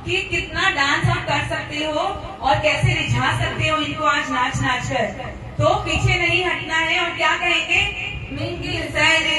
कि कितना डांस आप कर सकते हो और कैसे रिझा सकते हो इनको आज नाच नाच कर। तो पीछे नहीं हटना है और क्या कहेंगे, मिंगिल सैले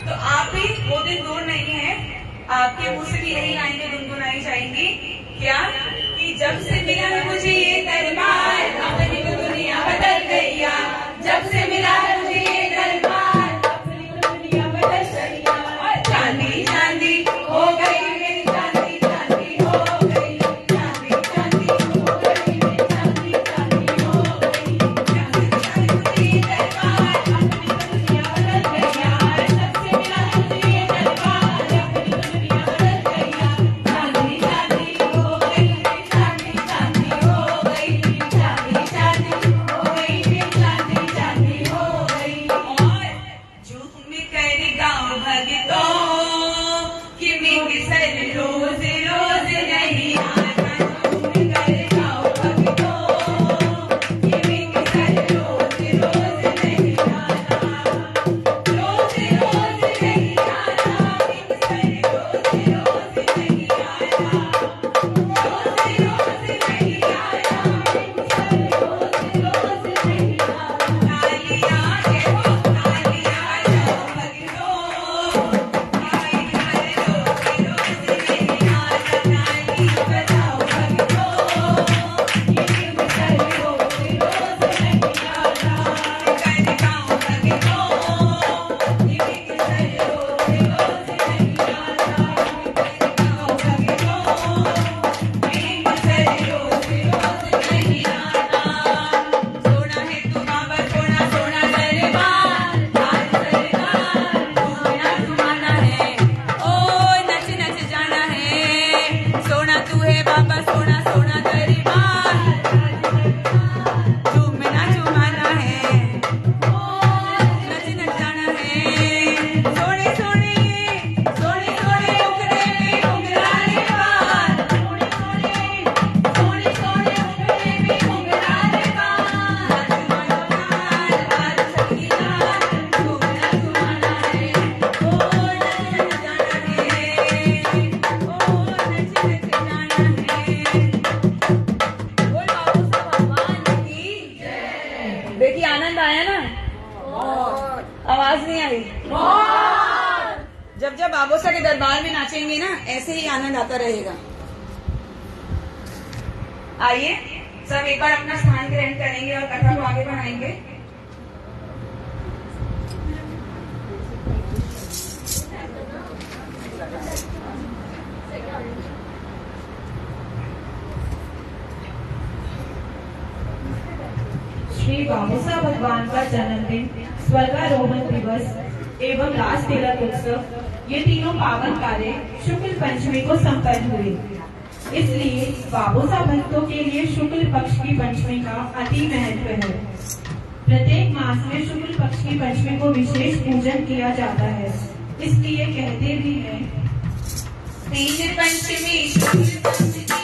तो आप भी वो दिन दूर नहीं है, आपके मुंह से भी यही लाइनें गुनगुनाई जाएंगी। क्या कि जब से मिला है मुझे ये दरबार, अपनी तो दुनिया बदल गई। जब से मिला है मुझे ये दरबार, अपनी तो दुनिया बदल गई। चांदी चांदी हो गई मेरी, चांदी चांदी हो गई, चांदी चांदी हो गई मेरी, चांदी चांदी हो गई। जब से मिला है मुझे ये दरबार, अपनी तो दुनिया बदल गई। देखिए आनंद आया ना, आवाज नहीं आई। जब जब बाबोसा के दरबार में नाचेंगे ना, ऐसे ही आनंद आता रहेगा। आइए सब एक बार अपना स्थान ग्रहण करेंगे और कथा को आगे बढ़ाएंगे। श्री बाबूसा भगवान का जन्मदिन, स्वर्गारोहण दिवस एवं रास तिलक उत्सव, ये तीनों पावन कार्य शुक्ल पंचमी को संपन्न हुए। इसलिए बाबूसा भक्तों के लिए शुक्ल पक्ष की पंचमी का अति महत्व है। प्रत्येक मास में शुक्ल पक्ष की पंचमी को विशेष पूजन किया जाता है। इसलिए कहते भी हैं, तीन पंचमी शुक्ल पंचमी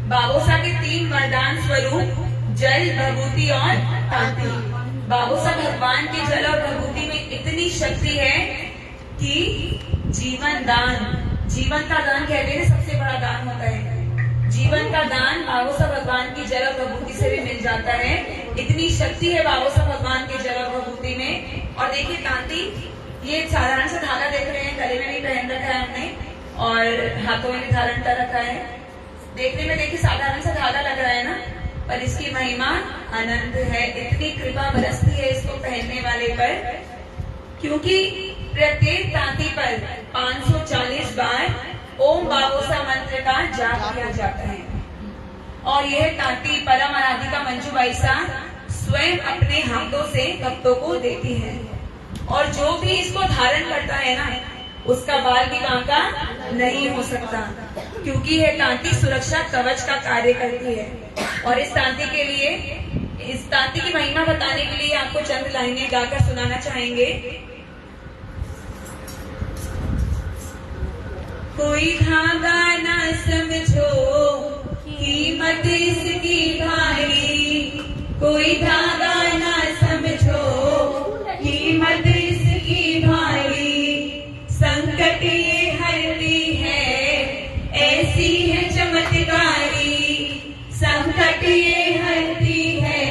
बाबूसा के तीन वरदान स्वरूप जल, भभूति और तांती। बाबूसा भगवान के जल और भभूति में इतनी शक्ति है कि जीवन दान, जीवन का दान कहते हैं सबसे बड़ा दान होता है। जीवन का दान बाबूसा भगवान की जल और भभूति से भी मिल जाता है। इतनी शक्ति है बाबूसा भगवान के जल और भभूति में। और देखिए तांती, ये साधारण सा धागा देख रहे हैं, गले में भी पहन रखा है हमने और हाथों में भी धारण कर रखा है। देखने में देखिए साधारण सा धागा लग रहा है ना, पर इसकी महिमा अनंत है। इतनी कृपा बरसती है इसको पहनने वाले पर, क्योंकि प्रत्येक तांती पर 540 बार ओम बाबूसा मंत्र का जाप किया जाता है। और यह तांती परम आराधिका मंजू बाईसा स्वयं अपने हाथों से भक्तों को देती है। और जो भी इसको धारण करता है ना, उसका बाल भी बांका नहीं हो सकता, क्योंकि यह तांती सुरक्षा कवच का कार्य करती है। और इस तांती के लिए, इस तांती की महिमा बताने के लिए आपको चंद लाइनें गाकर सुनाना चाहेंगे। कोई धागा ना समझो कीमत इसकी भारी, कोई धागा ना समझो कीमत इसकी भारी, संकट ये हरती है ऐसी है चमत्कारी, संकट ये हरती है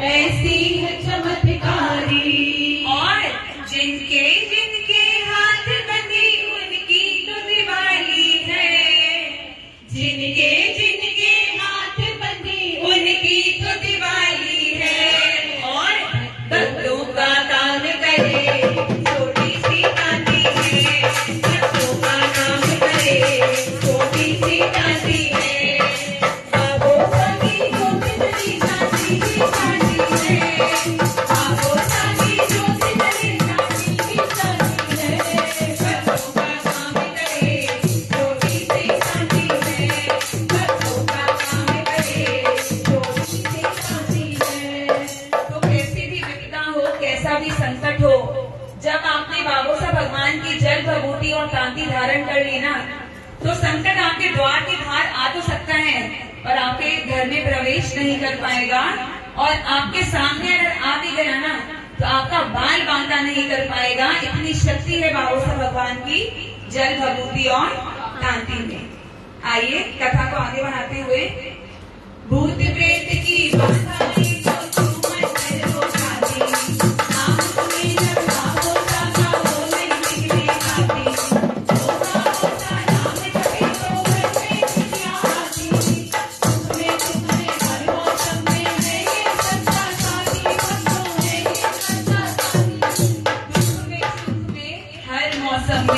ऐसी है चमत्कारी। और जिनके जिनके हाथ बंधी उनकी तो दिवाली है, जिनके जिनके हाथ बंधी उनकी तो दिवाली है। और भक्तों का काम करे छोटी सी तांती है, भक्तों का काम करे छोटी सी तांती है। बाबूसा की जो कितनी तांती की तांती है, बाबूसा की जो कितनी तांती की तांती है। भक्तों का काम करे छोटी सी तांती है, भक्तों का काम करे छोटी सी तांती है। तो कैसी भी विपदा हो, कैसा भी संकट हो, जब आपने बाबूसा भगवान की जल, भभूति और तांती धारण कर ली ना, तो संकट आपके द्वार के बाहर आ तो सकता है पर आपके घर में प्रवेश नहीं कर पाएगा। और आपके सामने अगर आ भी गया ना, तो आपका बाल बांका नहीं कर पाएगा। इतनी शक्ति है बाबूसा भगवान की जल, भभूति और तांती में। आइए कथा को आगे बढ़ाते हुए, भूत प्रेत की बाधा नाम तुम्हें जब बाबूसा का हो नहीं निकले आती।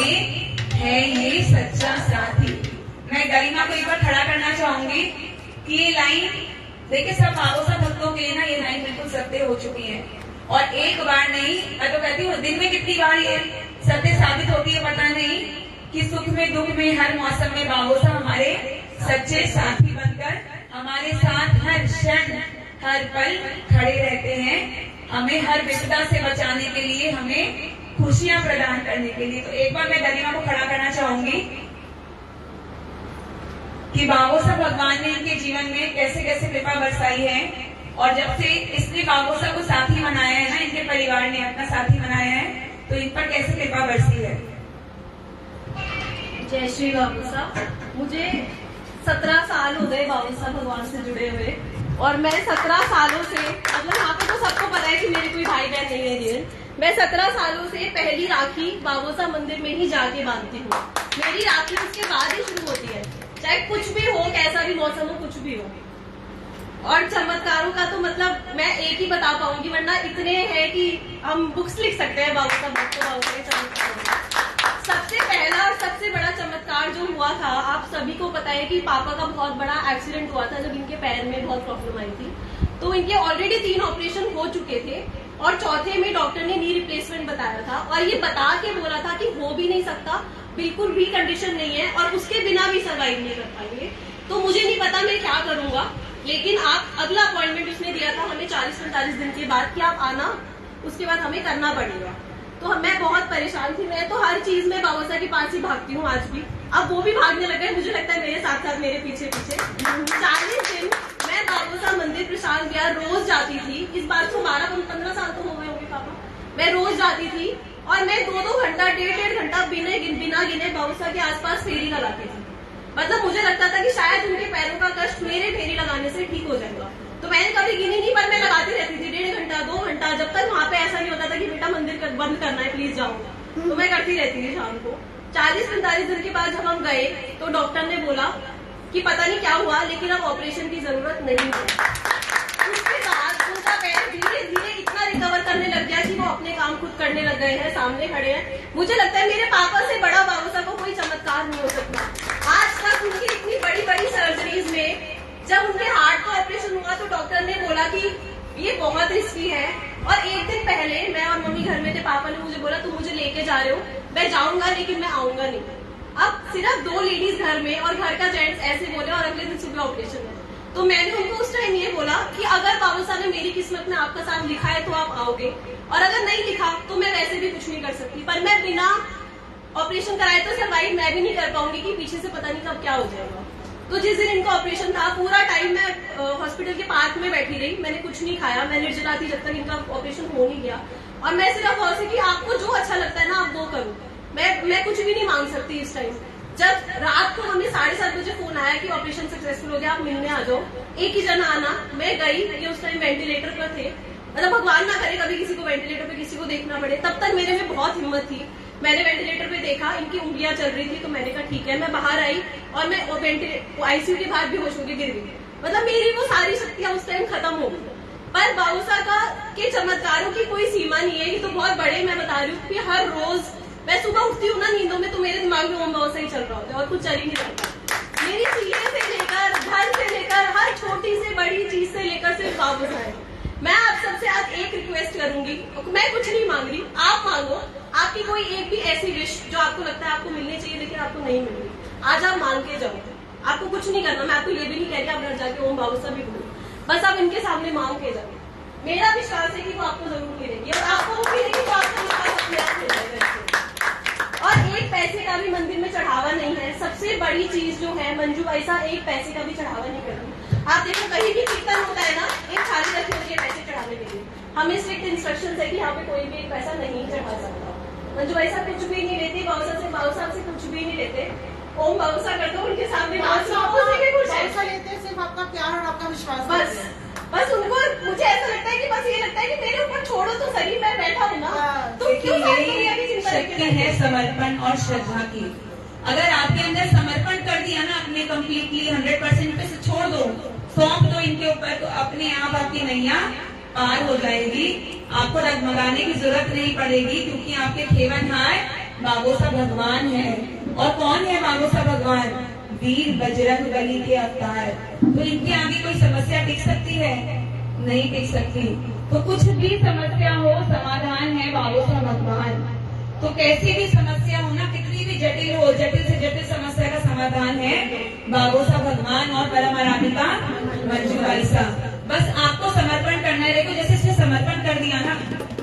में है ये सच्चा साथी। मैं गरिमा को एक बार खड़ा करना चाहूंगी कि ये लाइन देखिए, सब बाबोसा भक्तों के लिए ना ये लाइन बिल्कुल सत्य हो चुकी है। और एक बार नहीं, मैं तो कहती हूँ दिन में कितनी बार ये सत्य साबित होती है पता नहीं, कि सुख में दुख में हर मौसम में बाबोसा हमारे सच्चे साथी बनकर हमारे साथ हर क्षण हर पल खड़े रहते हैं, हमें हर विपदा से बचाने के लिए, हमें खुशियां प्रदान करने के लिए। तो एक बार मैं गरिमा को खड़ा करना चाहूंगी कि बाबोसा भगवान ने इनके जीवन में कैसे कैसे कृपा बरसाई है, और जब से इसने बाबोसा को साथी बनाया है ना, इनके परिवार ने अपना साथी बनाया है, तो इन पर कैसे कृपा बरसी है। जय श्री बाबूसा। मुझे 17 साल हो गए बाबूसा भगवान से जुड़े हुए, और मैं 17 सालों से, मतलब यहाँ पे तो सबको पता है कि मेरे कोई भाई बहन नहीं है रियल। मैं 17 सालों से पहली राखी बाबूसा मंदिर में ही जाके बांधती हूँ। मेरी राखी उसके बाद ही शुरू होती है, चाहे कुछ भी हो, कैसा भी मौसम हो, कुछ भी हो। और चमत्कारों का तो मतलब मैं एक ही बता पाऊंगी, वरना इतने हैं कि हम बुक्स लिख सकते हैं बाबूसा भक्त बाबूसा के चमत्कारों। सबसे पहला और सबसे बड़ा चमत्कार जो हुआ था, आप सभी को पता है कि पापा का बहुत बड़ा एक्सीडेंट हुआ था जब इनके पैर में बहुत प्रॉब्लम आई थी। तो इनके ऑलरेडी 3 ऑपरेशन हो चुके थे, और चौथे में डॉक्टर ने नी रिप्लेसमेंट बताया था, और ये बता के बोला था कि हो भी नहीं सकता, बिल्कुल भी कंडीशन नहीं है, और उसके बिना भी सर्वाइव नहीं कर पाएंगे। तो मुझे नहीं पता मैं क्या करूंगा, लेकिन आप अगला अपॉइंटमेंट उसने दिया था हमें 40-45 दिन के बाद कि आप आना, उसके बाद हमें करना पड़ेगा। तो मैं बहुत परेशान थी। मैं तो हर चीज में बाबूसा के पास ही भागती हूँ आज भी। अब वो भी भागने लगे, मुझे लगता है मेरे साथ साथ मेरे पीछे पीछे। 40 दिन मैं बाबूसा मंदिर प्रशांत विहार रोज जाती थी। इस बात को 12-15 साल तो हो गए होंगे पापा। मैं रोज जाती थी, और मैं 2-2 घंटा 1.5 घंटा बिना गिने बाबूसा के आसपास फेरी लगाती थी। मतलब मुझे लगता था कि शायद उनके पैरों का कष्ट मेरे फेरी लगाने से ठीक हो जाएगा। तो मैंने कभी गिनी नहीं, पर मैं लगाती रहती थी 1.5 घंटा 2 घंटा, जब तक वहाँ पे ऐसा नहीं होता था कि बेटा मंदिर बंद करना है प्लीज जाओ। तो मैं करती रहती थी शाम को। 40-45 दिन के बाद जब हम गए तो डॉक्टर ने बोला कि पता नहीं क्या हुआ, लेकिन अब ऑपरेशन की जरूरत नहीं है। उसके बाद उनका पैर धीरे धीरे इतना रिकवर करने लग गया कि वो अपने काम खुद करने लग गए हैं, सामने खड़े हैं। मुझे लगता है मेरे पापा से बड़ा बाबूसा को कोई चमत्कार नहीं हो सकता। आज तक उनकी इतनी बड़ी बड़ी सर्जरीज में जब उनके हार्ट का ऑपरेशन हुआ तो डॉक्टर ने बोला कि ये बहुत रिस्की है, और एक दिन पहले मैं और मम्मी घर में थे, पापा ने मुझे बोला तुम मुझे लेके जा रहे हो, मैं जाऊंगा लेकिन मैं आऊंगा नहीं। अब सिर्फ 2 लेडीज घर में और घर का जेंट्स ऐसे बोले, और अगले दिन सुबह ऑपरेशन है। तो मैंने उनको उस टाइम ये बोला कि अगर बाबूसा ने मेरी किस्मत में आपका साथ लिखा है तो आप आओगे, और अगर नहीं लिखा तो मैं वैसे भी कुछ नहीं कर सकती। पर मैं बिना ऑपरेशन कराए तो सर्वाइव मैं भी नहीं कर पाऊंगी कि पीछे से पता नहीं कब क्या हो जाएगा। तो जिस दिन इनका ऑपरेशन था, पूरा टाइम मैं हॉस्पिटल के पार्क में बैठी रही, मैंने कुछ नहीं खाया, मैं निर्जला थी जब तक इनका ऑपरेशन हो नहीं गया। और मैं सिर्फ बहुत कि आपको जो अच्छा लगता है ना आप वो करो, मैं कुछ भी नहीं मांग सकती इस टाइम। जब रात को हमें 7:30 बजे फोन आया कि ऑपरेशन सक्सेसफुल हो गया, आप मिलने आ जाओ, एक ही जना आना। मैं गई, ये उस टाइम वेंटिलेटर पर थे, मतलब भगवान ना करे कभी किसी को वेंटिलेटर पे किसी को देखना पड़े। तब तक मेरे में बहुत हिम्मत थी। मैंने वेंटिलेटर पे देखा, इनकी उंगलियां चल रही थी, तो मैंने कहा ठीक है। मैं बाहर आई और मैं आईसीयू के बाहर बेहोश होकर गिर गई। मतलब मेरी वो सारी शक्तियां उस टाइम खत्म हो गई। पर बाबूसा के चमत्कारों की कोई सीमा नहीं है, ये तो बहुत बड़े। मैं बता रही हूँ कि हर रोज मैं सुबह उठती हूँ ना नींदों में, तो मेरे दिमाग में ओम बाबूसा ही चल रहा होता है और कुछ चल ही नहीं रहा। मेरी चीजें से लेकर घर से लेकर हर छोटी से बड़ी चीज से लेकर सिर्फ बाबूसा है। मैं आप सबसे आज एक रिक्वेस्ट करूंगी, मैं कुछ नहीं मांग रही, आप मांगो। आपकी कोई एक भी ऐसी विश जो आपको लगता है आपको मिलनी चाहिए लेकिन आपको नहीं मिल रही, आज आप मांग के जाओ। आपको कुछ नहीं करना, मैं आपको ये भी नहीं कह रही आप घर जाके ओम बाबूसा भी बोलो, बस आप इनके सामने मांग के जाओ। मेरा विश्वास है कि वो आपको जरूर मिलेगी, और आपको वो मिलेगी तो आपको अपने आप मिल जाएगा। और एक पैसे का भी मंदिर में चढ़ावा नहीं है। सबसे बड़ी चीज जो है, मंजू ऐसा एक पैसे का भी चढ़ावा नहीं करती। आप देखो कहीं भी कीर्तन होता है ना, एक थाली रखी होती है पैसे चढ़ाने के लिए। हमें स्ट्रिक्ट इंस्ट्रक्शन है कि यहाँ पे कोई भी एक पैसा नहीं चढ़ा सकता। मंजू ऐसा कुछ भी नहीं लेती, बाबूसा से कुछ भी नहीं लेते। ओम बाबूसा करते हो उनके सामने पैसा लेते सिर्फ आपका प्यार और आपका विश्वास। बस उनको, मुझे ऐसा लगता है कि बस ये लगता है कि मेरे ऊपर छोड़ो तो सही, मैं बैठा हूँ ना, तो क्यों सारी दुनिया की चिंता शक्ति है समर्पण और श्रद्धा की। अगर आपके अंदर समर्पण कर दिया ना अपने कम्प्लीटली 100% पे से छोड़ दो, सौंप दो इनके ऊपर, तो अपने आप आपकी नैया पार हो जाएगी। आपको डगमगाने की जरूरत नहीं पड़ेगी, क्योंकि आपके खेवनहार बाबोसा भगवान है। और कौन है बाबोसा भगवान? वीर बजरंग बली के अवतार। तो इनके आगे कोई समस्या टिक सकती है? नहीं टिक सकती। तो कुछ भी समस्या हो, समाधान है बाबोसा भगवान। तो कैसी भी समस्या हो ना, कितनी भी जटिल हो, जटिल से जटिल समस्या का समाधान है बाबोसा भगवान और परम आराधिका मंजू बाईसा। बस आपको समर्पण करना है। देखो जैसे इसने समर्पण कर दिया ना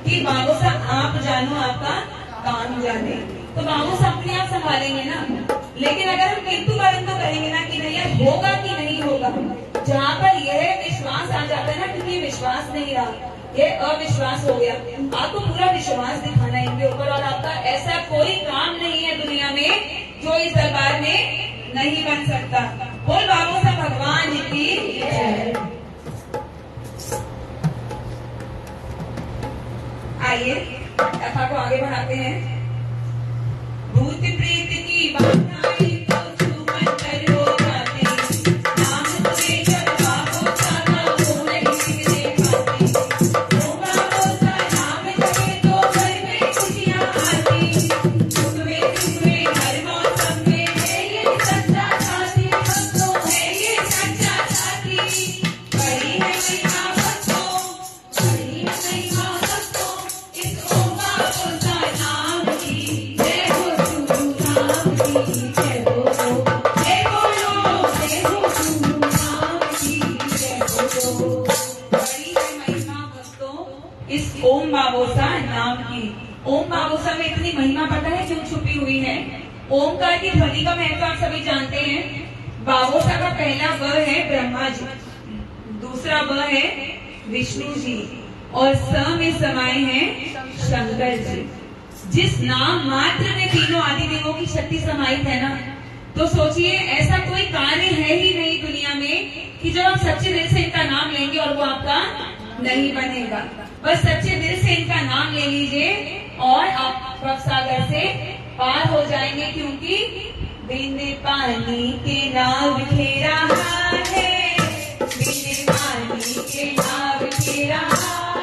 कि बाबोसा आप जानो आपका काम जाने, तो बाबोसा अपने आप संभालेंगे ना। लेकिन अगर हम किंतु परंतु करेंगे ना कि भैया होगा कि नहीं होगा, जहाँ पर यह विश्वास आ जाता है ना, क्योंकि विश्वास नहीं रहा, ये अविश्वास हो गया। आपको पूरा विश्वास दिखाना है इनके ऊपर, और आपका ऐसा कोई काम नहीं है दुनिया में जो इस दरबार में नहीं बन सकता। बोल बाबोसा भगवान की जय। आइए कथा को आगे बढ़ाते हैं। भूत प्रेत की बात आई तो छूमन कर हो जाती, नाम सुने जब बाबोसा का वो नहीं बिगड़े खाती। ओ बाबोसा नाम जपे तो घर में खुशियां आती, सुख में हर मौसम में है ये सच्चा साथी। भक्तों है ये सच्चा साथी। बड़ी है महिमा भक्तों, बड़ी है महिमा भक्तों, इस ओम बाबोसा नाम की। जय हो गुरु नाम की, जय बोलो, जय बोलो, जय हो गुरु नाम की, जय बोलो। बड़ी है महिमा भक्तों इस ओम बाबोसा नाम की। ओम बाबोसा में इतनी महिमा पता है क्यों छुपी हुई है? ओमकार की ध्वनि का महत्व आप सभी जानते हैं। बाबोसा का पहला ब है ब्रह्मा जी, दूसरा ब है विष्णु जी, और स में समाये हैं शंकर जी। जिस नाम मात्र में तीनों आदि देवों की शक्ति समाहित है ना, तो सोचिए ऐसा कोई कार्य है ही नहीं दुनिया में कि जब आप सच्चे दिल से इनका नाम लेंगे और वो आपका नहीं बनेगा। बस सच्चे दिल से इनका नाम ले लीजिए और आप भवसागर से पार हो जाएंगे, क्योंकि बिन पानी के नाव खेरा है, बिन पानी के नाव खेरा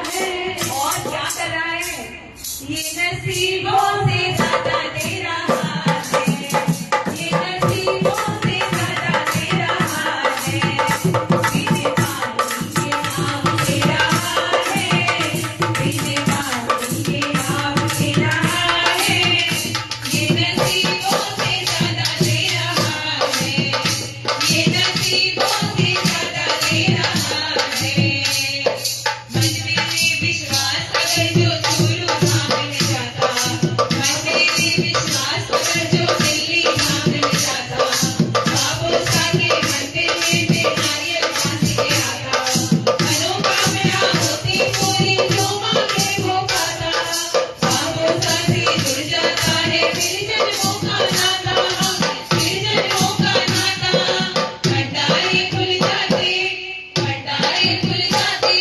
है। और क्या कर रहा है? ये नसीबों से ज्यादा तेरा हाथ है, ये नसीबों से ज्यादा तेरा हाथ है। बिन पानी के नाव खेरा है, बिन पानी के नाव खेरा है। ये नसीबों से ज्यादा तेरा हाथ है, ये नसीबों से ज्यादा तेरा हाथ है। मन में विश्वास अगर जो चूरू थाम जाता, मन में विश्वास अगर जो दिल्ली थाम जाता, बाबोसा के मंदिर में मैं नारियल बांध के आता। मनोकामना होती पूरी जो मांगे वो पाता, बाबोसा से जुड़ जाता है फिर जन्मों का नाता, फिर जन्मों का नाता। भंडारे खुल जाते, भंडारे खुल जाते,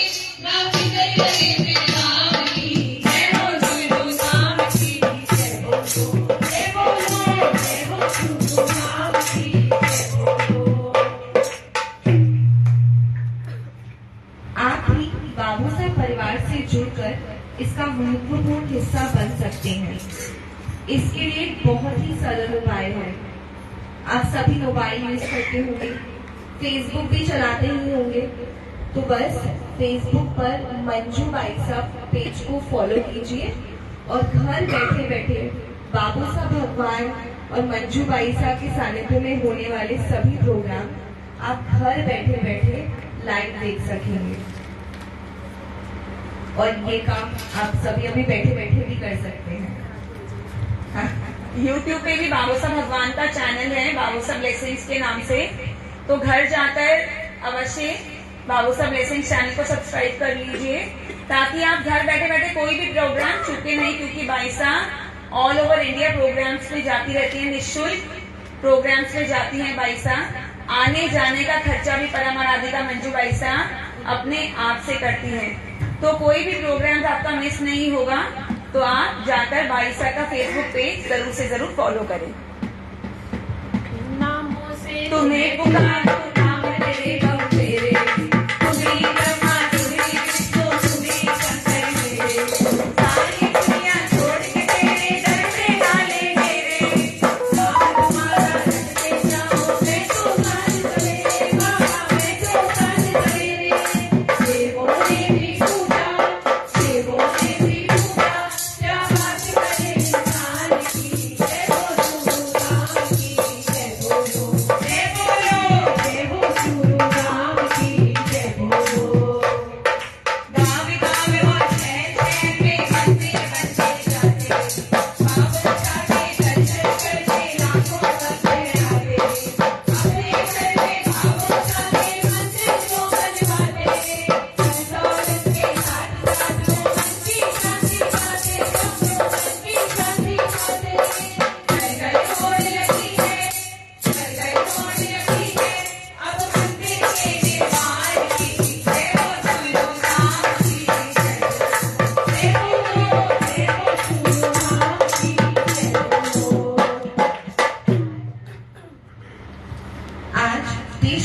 ना फिक्र करे फिर नाम की। जय हो गुरु नाम की, जय बोलो, जय बोलो, जय हो गुरु नाम की, जय बोलो। आप भी बाबूसा परिवार से जुड़कर इसका महत्वपूर्ण हिस्सा बन सकते हैं। इसके लिए एक बहुत ही सरल उपाय है। आप सभी मोबाइल यूज करते होंगे, फेसबुक भी चलाते ही होंगे, तो बस फेसबुक पर मंजू बाईसा पेज को फॉलो कीजिए और घर बैठे बैठे बाबूसा भगवान और मंजू बाईसा के सानिध्य में होने वाले सभी प्रोग्राम आप घर बैठे बैठे लाइव देख सकेंगे। और ये काम आप सभी अभी बैठे बैठे भी कर सकते हैं। YouTube पे भी बाबोसा भगवान का चैनल है, बाबोसा ब्लेसिंग्स के नाम से। तो घर जाकर अवश्य बाबोसा ब्लेसिंग्स चैनल को सब्सक्राइब कर लीजिए, ताकि आप घर बैठे बैठे कोई भी प्रोग्राम चुके नहीं, क्योंकि बाईसा ऑल ओवर इंडिया प्रोग्राम्स में जाती रहती है, निःशुल्क प्रोग्राम्स में जाती हैं बाईसा। आने जाने का खर्चा भी परम आराधिका मंजू बाईसा अपने आप से करती हैं। तो कोई भी प्रोग्राम आपका मिस नहीं होगा, तो आप जाकर बाईसा का फेसबुक पेज जरूर से जरूर फॉलो करें। नामों से तुम्हें पुकारो नाम तेरे गम तेरे, तुम्हें ब्रह्मा तुम्हें विष्णु तुम्हें शंकर मेरे। सारी दुनिया छोड़ के तेरे दर पे डाले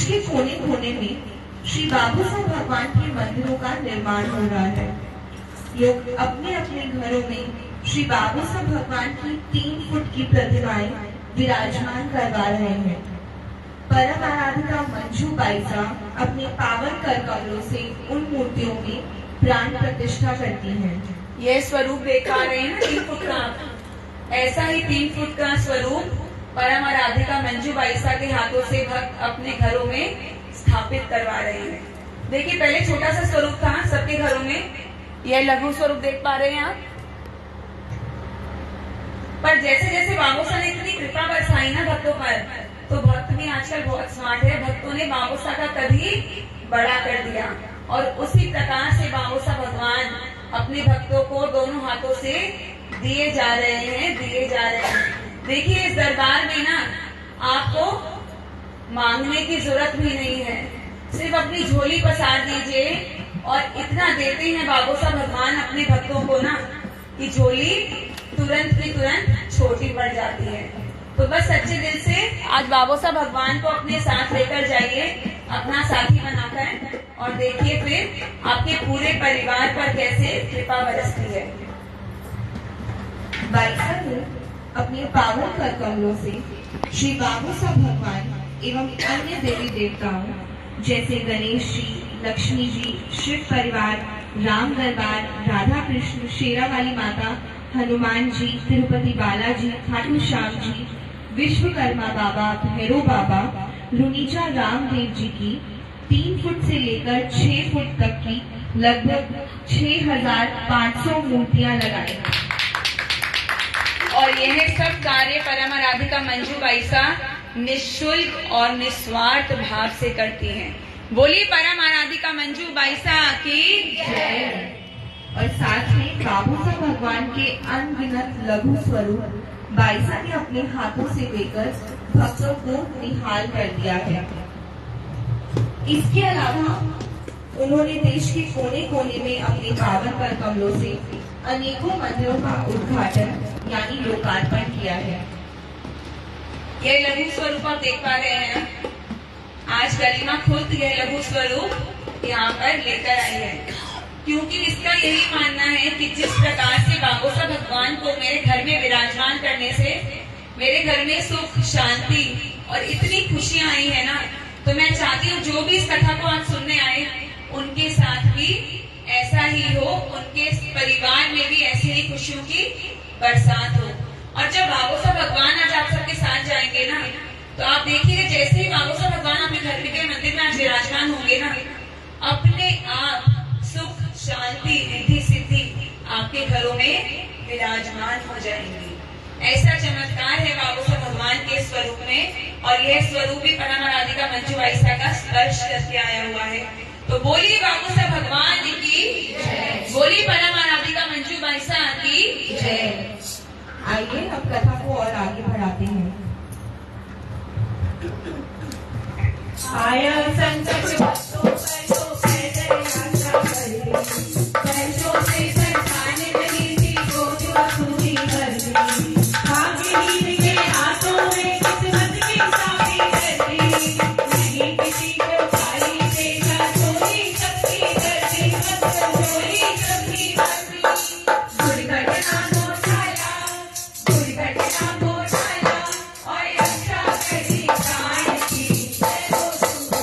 देश के कोने कोने में श्री बाबू साहब भगवान के मंदिरों का निर्माण हो रहा है। लोग अपने अपने घरों में श्री बाबू साहब भगवान की 3 फुट की प्रतिमाएं विराजमान करवा रहे हैं। परम आराधिका मंजू बाईसा अपने पावन कर कमलों से उन मूर्तियों में प्राण प्रतिष्ठा करती हैं। यह स्वरूप देख पा रहे हैं ना 3 फुट का, ऐसा ही 3 फुट का स्वरूप परम आराधिका मंजू बाईसा के हाथों से भक्त अपने घरों में स्थापित करवा रहे हैं। देखिए पहले छोटा सा स्वरूप था सबके घरों में, यह लघु स्वरूप देख पा रहे हैं आप। पर जैसे जैसे बाबूसा ने इतनी कृपा बरसाई ना भक्तों पर, तो भक्त भी आजकल बहुत स्मार्ट है। भक्तों ने बाबूसा का कद ही बड़ा कर दिया और उसी प्रकार से बाबूसा भगवान अपने भक्तों को दोनों हाथों से दिए जा रहे हैं। देखिए इस दरबार में ना आपको मांगने की जरूरत भी नहीं है, सिर्फ अपनी झोली पसार दीजिए और इतना देते हैं बाबूसा भगवान अपने भक्तों को ना कि झोली तुरंत की तुरंत छोटी पड़ जाती है। तो बस सच्चे दिल से आज बाबूसा भगवान को अपने साथ लेकर जाइए, अपना साथी बनाकर, और देखिए फिर आपके पूरे परिवार पर कैसे कृपा बरसती है। बाईसा ने अपने पावन कर कमलों से श्री बाबू साहब भगवान एवं अन्य देवी देवताओं जैसे गणेश जी, लक्ष्मी जी, शिव परिवार, राम दरबार, राधा कृष्ण, शेरावाली माता, हनुमान जी, तिरुपति बालाजी, खाटू श्याम जी, विश्वकर्मा बाबा, भैरव बाबा, रुनीचा रामदेव जी की 3 फुट से लेकर 6 फुट तक की लगभग 6500 मूर्तियां लगाई और यह सब कार्य परम आराधिका मंजू बाईसा निःशुल्क और निस्वार्थ भाव से करती हैं। बोलिए परम आराधिका मंजू बाईसा की जय। और साथ में बाबू साहब भगवान के अनगिनत लघु स्वरूप बाईसा ने अपने हाथों से लेकर भक्तों को निहाल कर दिया है। इसके अलावा उन्होंने देश के कोने कोने में अपने पावन कर कमलों से अनेकों मंदिरों का उद्घाटन यानी लोकार्पण किया है। यह लघु स्वरूप आप देख पा रहे हैं। आज गरिमा खुद यह लघु स्वरूप यहाँ पर लेकर आई है, क्योंकि इसका यही मानना है कि जिस प्रकार से बाबूसा भगवान को मेरे घर में विराजमान करने से मेरे घर में सुख, शांति और इतनी खुशियां आई है ना, तो मैं चाहती हूँ जो भी इस कथा को आज सुनने आए उनके साथ भी ऐसा ही हो, उनके परिवार में भी ऐसी ही खुशियों की बरसात हो। और जब बाबूसा भगवान आज आप सबके साथ जाएंगे ना, तो आप देखिए जैसे ही बाबूसा भगवान अपने घर के मंदिर में आज विराजमान होंगे ना, अपने आप सुख, शांति, रिद्धि सिद्धि आपके घरों में विराजमान हो जाएंगी। ऐसा चमत्कार है बाबूसा भगवान के स्वरूप में, और यह स्वरूप भी परम आराधिका मंजू बाईसा का स्पर्श करके आया हुआ है। तो बोलिए बाबूसा भगवान की जय, बोलिए परम आराधिका मंजू बाईसा की जय। आइए अब कथा को और आगे बढ़ाते हैं। आया संकट भक्तों पर तो पैदल यात्रा कर दी, पैसों से सरकाने नहीं थी वो जो पूरी कर दी, भाग्यहीन के हाथों में किस्मत की चाबी कर दी, नहीं किसी को खाली देखा चोरी सबकी कर दी, चोरी सबकी कर दी। दुर्घटना को टाला, दुर्घटना को टाला और रक्षा करी प्राण की, जय हो सुखो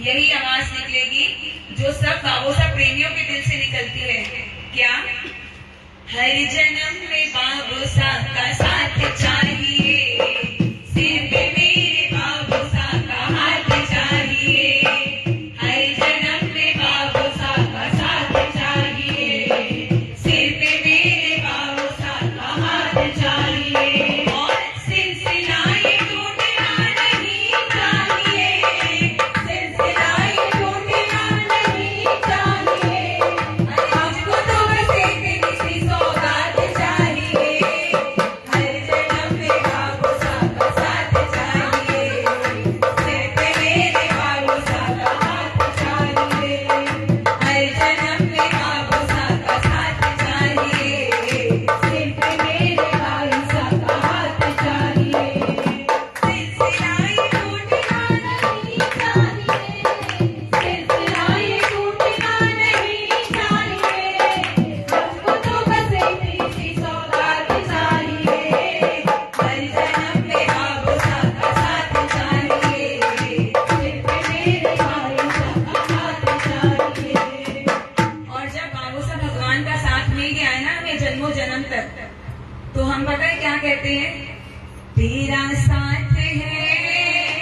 यही आवाज निकलेगी जो सब बाबूसा प्रेमियों के दिल से निकलती है। क्या? हर जन्म में बाबूसा का साथ चाहिए, सिर पे मेरे बाबूसा का हाथ चाहिए। हर जन्म में बाबूसा का साथ चाहिए, सिर पे मेरे बाबूसा का हाथ चाहिए। और सिलसिला ये टूटना नहीं चाहिए, सिलसिला ये टूटना नहीं चाहिए। हमको तो बस एक किसी सौगात चाहिए, हर जन्म में बाबूसा का साथ चाहिए, सिर पे मेरे बाबूसा का हाथ चाहिए। हर जन्म में बाबूसा का साथ चाहिए, सिर पे मेरे बाबूसा का हाथ चाहिए। सिलसिला ये टूटना नहीं चाहिए, सिलसिला ये टूटना नहीं चाहिए। हमको तो बस एक किसी सौगात चाहिए, हर जन्म में बाबूसा का साथ चाहिए, सिर पे मेरे बाबूसा का हाथ चाहिए। और जब बाबूसा भगवान का साथ मिल गया है ना हमें जन्मों जन्म तक, तो हम पता है क्या कहते हैं? तेरा साथ है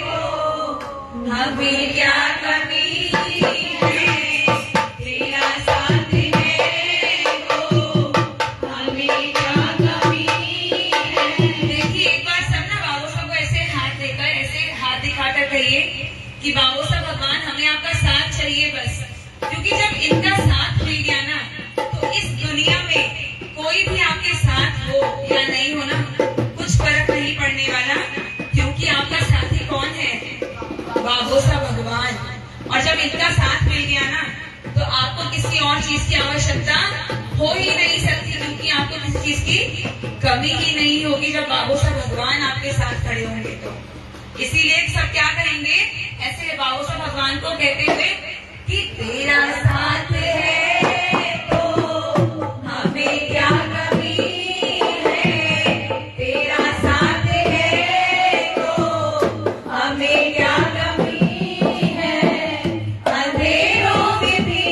वो हमें क्या कमी है, तेरा साथ है वो हमें क्या कमी है। देखिए एक बार सब ना बाबूसा को ऐसे हाथ देकर, ऐसे हाथ दिखाकर कहिए कि बाबूसा भगवान हमें आपका साथ चाहिए बस। क्योंकि जब इनका साथ मिल गया ना, तो इस दुनिया में कोई भी आपके साथ हो या नहीं हो ना, कुछ फर्क नहीं पड़ने वाला। क्योंकि आपका साथी कौन है? बाबूसा भगवान। और जब इनका साथ मिल गया ना, तो आपको किसी और चीज की आवश्यकता हो ही नहीं सकती, क्योंकि आपको किसी चीज की कमी ही नहीं होगी जब बाबूसा भगवान आपके साथ खड़े होंगे। तो इसीलिए सब क्या कहेंगे ऐसे बाबूसा भगवान को कहते हुए कि तेरा साथ है तो हमें क्या कमी है, तेरा साथ है तो हमें क्या कमी है। अंधेरों में भी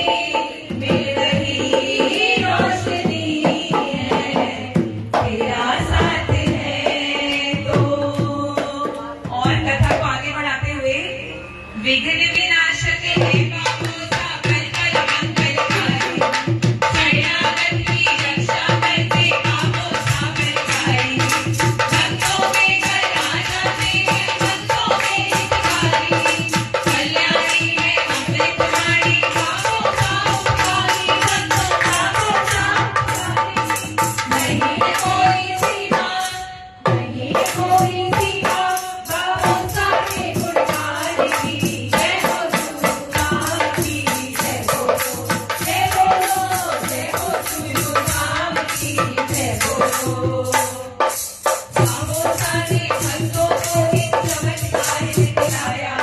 मिल रही रोशनी है, तेरा साथ है तो। और कथा को आगे बढ़ाते हुए विघ्न विनाशक है बाबूसा पल पल मंगलकारी, शरणागत की रक्षा करते बाबूसा बलकारी। भक्तों में कल्याण मेरे भक्तों में हितकारी, कल्याणी है अमृतवाणी बाबूसा उपकारी, भक्तों बाबूसा उपकारी। नहीं है कोई सीमा, नहीं है कोई सीमा, बाबूसा के गुणगान की जय हो सुधाम की जय बोलो, जय बोलो, जय हो सुधाम की जय बोलो। बाबूसा ने भक्तों को एक चमत्कार दिखलाया,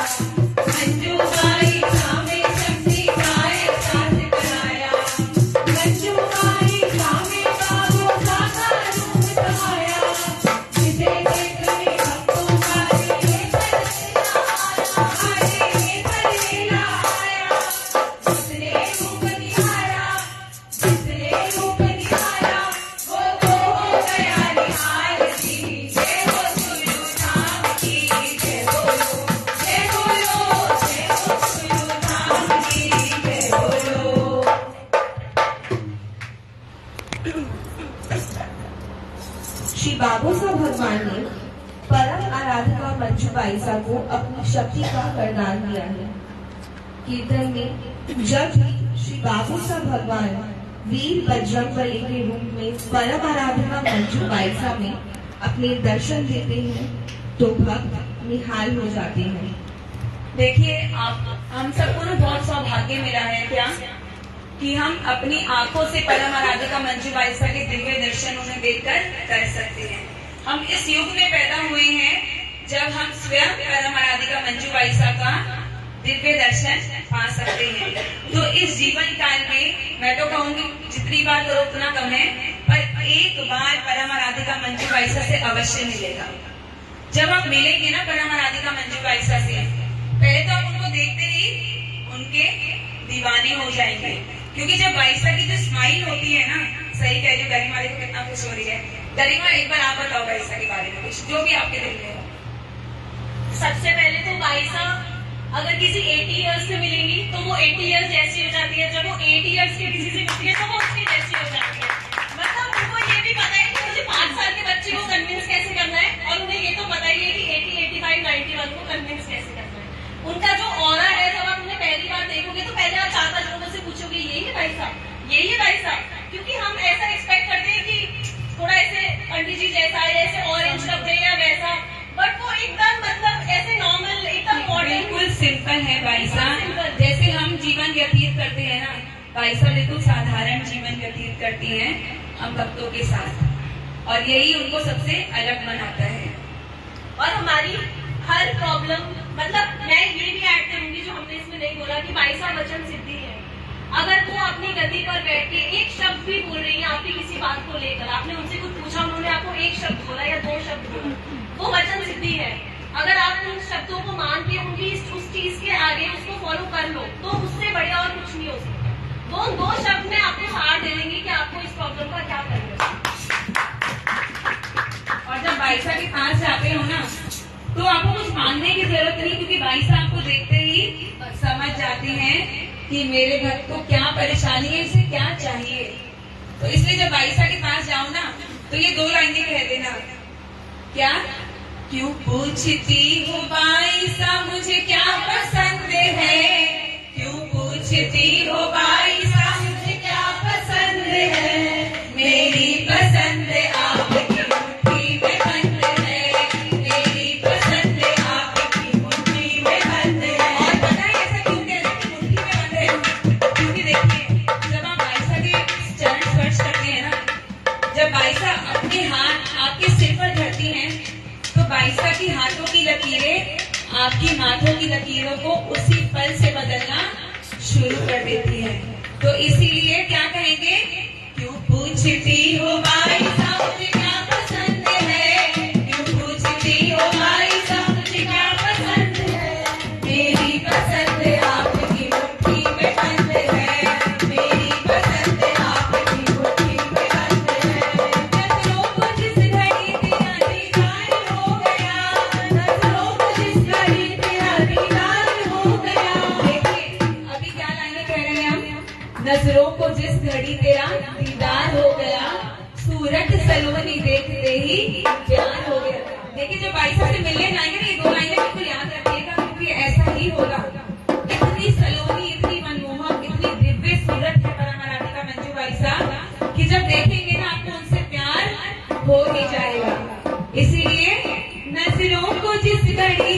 मंजू बाई सामे शक्ति का एक साथ बनाया। मंजू बाई सामे बाबूसा का रूप समाया, जिसे देखने भक्तों का लेला आया, जिसने रूप निहारा, जिसने रूप निहारा, वो तो हो गया निहाल की। जय हो सुधाम की जय बोलो, जय बोलो, जय हो सुधाम की जय बोलो। श्री बाबूसा भगवान ने परम आराधिका मंजू बाईसा को अपनी शक्ति का वरदान दिया है। कीर्तन में जब भी श्री बाबूसा भगवान वीर बजरंगबली के रूप में परम आराधिका मंजू बाईसा में अपने दर्शन देते हैं, तो भक्त निहाल हो जाते हैं। देखिए हम सबको ना बहुत सौभाग्य मिला है क्या कि हम अपनी आंखों से परम आराधिका मंजू बाईसा के दिव्य दर्शन उन्हें देखकर कर सकते हैं। हम इस युग में पैदा हुए हैं जब हम स्वयं परम आराधिका मंजू बाईसा का दिव्य दर्शन पा सकते हैं। तो इस जीवन काल में मैं तो कहूंगी जितनी बार करो उतना कम है, पर एक बार परम आराधिका मंजू बाईसा से अवश्य मिलेगा। जब आप मिलेंगे ना परम आराधिका मंजू बाईसा से, पहले तो आप उनको देखते ही उनके दीवाने हो जाएंगे। क्योंकि जब बाइसा की जो स्माइल होती है ना, सही कह रही हूँ, गरिमा देखो कितना खुश हो रही है। गरिमा एक बार आप बताओ बाइसा के बारे में कुछ, जो भी आपके दिल में हो। सबसे पहले तो बाइसा अगर किसी 80 इयर्स से मिलेंगी तो वो 80 इयर्स जैसी हो जाती है, जब वो 8 इयर्स के किसी से मिलती है तो वो उसकी जैसी हो जाती है। मतलब उनको ये भी पता है कि मुझे 5 साल के बच्चे को कन्विंस कैसे करना है, और उन्हें ये तो पता ही है कि 80, 85, 91 को कन्विंस कैसे करना है। उनका जो ऑरा है, जब आप उन्हें पहली बार देखोगे तो पहले आप 4-5 लोगों से पूछोगे यही है भाई साहब, यही है भाई साहब, क्योंकि हम ऐसा एक्सपेक्ट करते हैं कि थोड़ा ऐसे पंडित जी जैसा है, ऐसे ऑरेंज कपड़े या वैसा, बट वो एकदम मतलब ऐसे नॉर्मल एकदम मॉडर्न, बिल्कुल सिंपल है बाइसा। जैसे हम जीवन व्यतीत करते हैं ना, बाइसा बिल्कुल साधारण जीवन व्यतीत करती हैं हम भक्तों के साथ, और यही उनको सबसे अलग बनाता है। और हमारी हर प्रॉब्लम, मतलब मैं ये भी ऐड करूंगी जो हमने इसमें नहीं बोला कि बाइसा वचन सिद्धि है। अगर वो अपनी गति पर बैठ के एक शब्द भी बोल रही है आपकी किसी बात को लेकर, आपने उनसे कुछ पूछा, उन्होंने आपको एक शब्द बोला या 2 शब्द बोला, वो वचन सिद्धि है। अगर आप उन शब्दों को मान के उनकी उस चीज के आगे उसको फॉलो कर लो तो उससे बढ़िया और कुछ नहीं हो सकता। वो 2 शब्द में आपको सहारा दे देंगे कि आपको इस प्रॉब्लम का क्या करना है। और जब बाइसा के पास जाते हो ना, तो आपको कुछ मांगने की जरूरत नहीं, क्योंकि बाइसा आपको देखते ही समझ जाती हैं कि मेरे भक्त को क्या परेशानी है, इसे क्या चाहिए। तो इसलिए जब बाइसा के पास जाओ ना, तो ये 2 लाइनें कह देना। क्या? क्यों पूछती हो बाइसा मुझे क्या पसंद है, क्यों पूछती हो बाइसा मुझे क्या पसंद है, मेरी पसंद आपकी मुट्ठी में बंद है, मेरी पसंद आपकी मुट्ठी में बंद है। और पता है ऐसा क्यों कह रहे हैं कि मुट्ठी में बंद है? क्योंकि देखिए, जब आप बाइसा के चरण स्पर्श करते हैं ना, जब बाइसा अपने हाथ आपके सिर पर धरती हैं, तो बाइसा की हाथों की लकीरें आपकी माथों की लकीरों को उसी पल से बदलना शुरू कर देती है। तो इसीलिए क्या कहेंगे? क्यों पूछती हो बाइसा मुझे क्या पसंद है, क्यों पूछती हो बाइसा मुझे क्या पसंद है, मेरी पसंद आपकी मुट्ठी में बंद है, मेरी पसंद आपकी मुट्ठी में बंद है। नजरों को जिस घड़ी तेरा दीदार हो गया, नजरों को जिस घड़ी तेरा दीदार हो गया। देखिए अभी क्या लाइनें कह रहे हैं हम? नजरों को जिस घड़ी तेरा दीदार हो गया, सूरत सलोनी देखते ही प्यार हो गया। देखिए जब बाइसा से मिलने जाएंगे ना, ये 2 लाइनें बिल्कुल याद रखिएगा, क्योंकि ऐसा ही होगा। इतनी सलोनी, इतनी मनमोहक, इतनी दिव्य सूरत है परामराधिका मंजू बाइसा कि जब देखेंगे ना आपको उनसे प्यार हो ही जाएगा। इसीलिए नजरों को जिस घड़ी